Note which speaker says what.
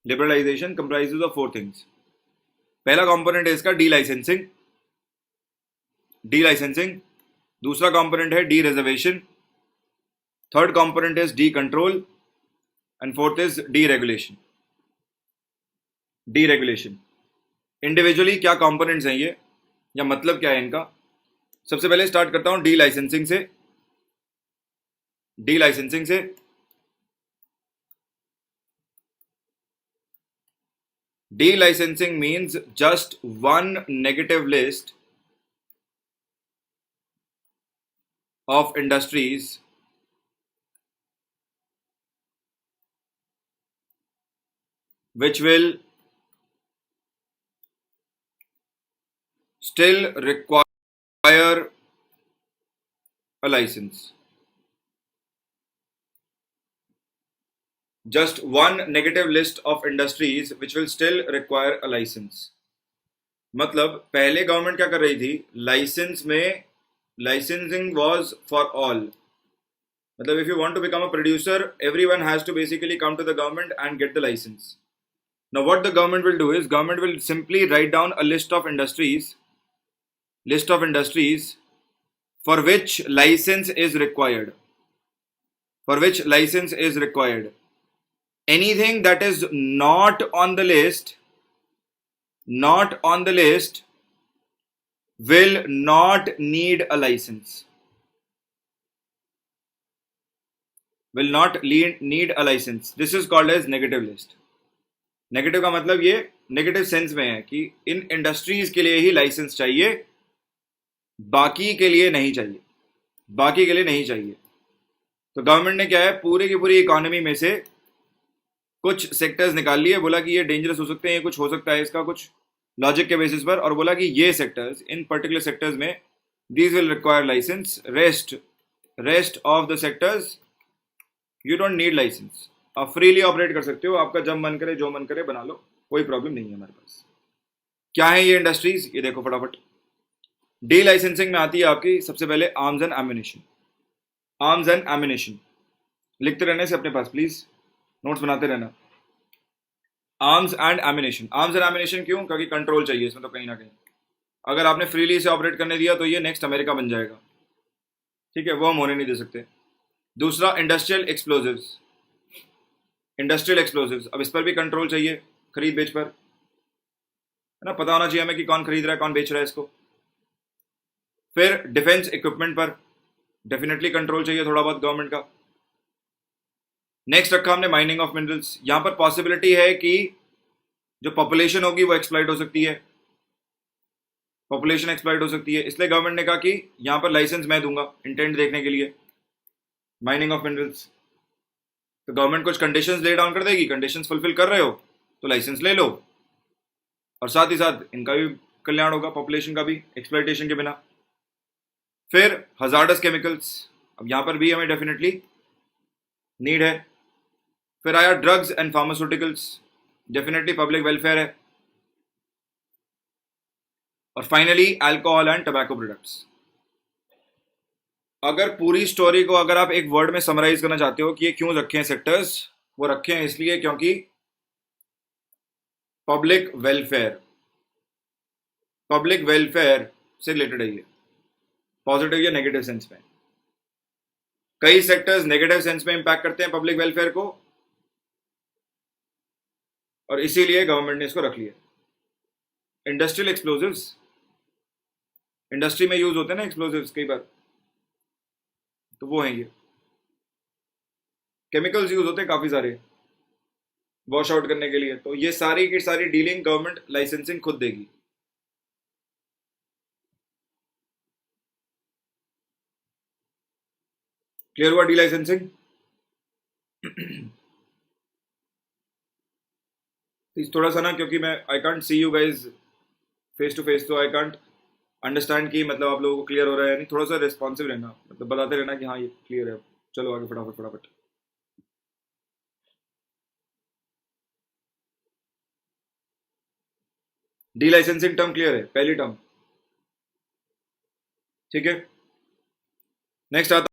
Speaker 1: Liberalisation comprises of 4 things. पहला component है इसका डी लाइसेंसिंग. दूसरा कंपोनेंट है dereservation. Third component is decontrol and fourth is deregulation. Individually क्या components हैं ये, या मतलब क्या है इनका. सबसे पहले स्टार्ट करता हूं डी लाइसेंसिंग से. Delicensing means just one negative list of industries which will still require a license. Just one negative list of industries which will still require a license. मतलब पहले गवर्नमेंट क्या कर रही थी, लाइसेंस में लाइसेंसिंग वाज फॉर ऑल. मतलब if you want to become a producer, everyone has to basically come to the government and get the license. Now what the government will do is government will simply write down a list of industries for which license is required. Anything that is not on the list will not need a license. This is called as negative list. Negative का मतलब ये negative sense में है कि इन industries के लिए ही licence चाहिए, बाकी के लिए नहीं चाहिए. तो गवर्नमेंट ने क्या है, पूरी की पूरी इकोनॉमी में से कुछ सेक्टर्स निकाल लिए, बोला कि ये डेंजरस हो सकते हैं, ये कुछ हो सकता है इसका कुछ लॉजिक के बेसिस पर, और बोला कि ये सेक्टर्स, इन पर्टिकुलर सेक्टर्स में these will require licence. Rest of the sectors you don't need licence. आप फ्रीली ऑपरेट कर सकते हो, आपका जब मन करे जो मन करे बना लो, कोई प्रॉब्लम नहीं है हमारे पास. क्या है ये इंडस्ट्रीज, ये देखो फटाफट. डी लाइसेंसिंग में आती है आपकी सबसे पहले आर्म्स एंड एम्यूनेशन. लिखते रहने से अपने पास, प्लीज नोट्स बनाते रहना. आर्म्स एंड एम्यूनेशन क्यों, क्योंकि कंट्रोल चाहिए इसमें तो कहीं ना कहीं. अगर आपने फ्रीली इसे ऑपरेट करने दिया तो ये नेक्स्ट अमेरिका बन जाएगा, ठीक है, वो हम होने नहीं दे सकते. दूसरा इंडस्ट्रियल एक्सप्लोजिव्स. अब इस पर भी कंट्रोल चाहिए, खरीद बेच पर, है ना, पता होना चाहिए हमें कि कौन खरीद रहा है कौन बेच रहा है इसको. फिर डिफेंस इक्विपमेंट पर डेफिनेटली कंट्रोल चाहिए थोड़ा बहुत गवर्नमेंट का. नेक्स्ट रखा हमने माइनिंग ऑफ मिनरल्स. यहां पर पॉसिबिलिटी है कि जो पॉपुलेशन होगी वो एक्सप्लॉइट हो सकती है, इसलिए गवर्नमेंट ने कहा कि यहां पर लाइसेंस मैं दूंगा इंटेंट देखने के लिए माइनिंग ऑफ मिनरल्स. तो गवर्नमेंट कुछ कंडीशंस ले डाउन कर देगी, कंडीशंस फुलफिल कर रहे हो तो लाइसेंस ले लो, और साथ ही साथ इनका भी कल्याण होगा, पॉपुलेशन का भी, एक्सप्लॉइटेशन के बिना. फिर हजार्डस केमिकल्स, अब यहां पर भी हमें डेफिनेटली नीड है. फिर आया drugs and pharmaceuticals, definitely public welfare है. और finally alcohol and tobacco products. अगर पूरी स्टोरी को अगर आप एक वर्ड में समराइज करना चाहते हो कि ये क्यों रखे हैं सेक्टर्स, वो रखे हैं इसलिए क्योंकि पब्लिक वेलफेयर से रिलेटेड है ये, पॉजिटिव या नेगेटिव सेंस में. कई सेक्टर्स नेगेटिव सेंस में इंपैक्ट करते हैं पब्लिक वेलफेयर को, और इसीलिए गवर्नमेंट ने इसको रख लिया. इंडस्ट्रियल एक्सप्लोजिव्स, इंडस्ट्री में यूज होते हैं ना एक्सप्लोजिव्स कई बार, तो वो हैं ये. केमिकल्स यूज होते हैं काफी सारे वॉश आउट करने के लिए, तो ये सारी की सारी डीलिंग गवर्नमेंट लाइसेंसिंग खुद देगी. क्लियर हुआ डी लाइसेंसिंग? थोड़ा सा ना, क्योंकि मैं I can't see you guys face to face, तो आई कांट अंडरस्टैंड कि मतलब आप लोगों को क्लियर हो रहा है या नहीं. थोड़ा सा रिस्पॉन्सिव रहना, मतलब बताते रहना कि हाँ ये क्लियर है. चलो आगे फटाफट. डी लाइसेंसिंग टर्म क्लियर है, पहली टर्म, ठीक है. नेक्स्ट आता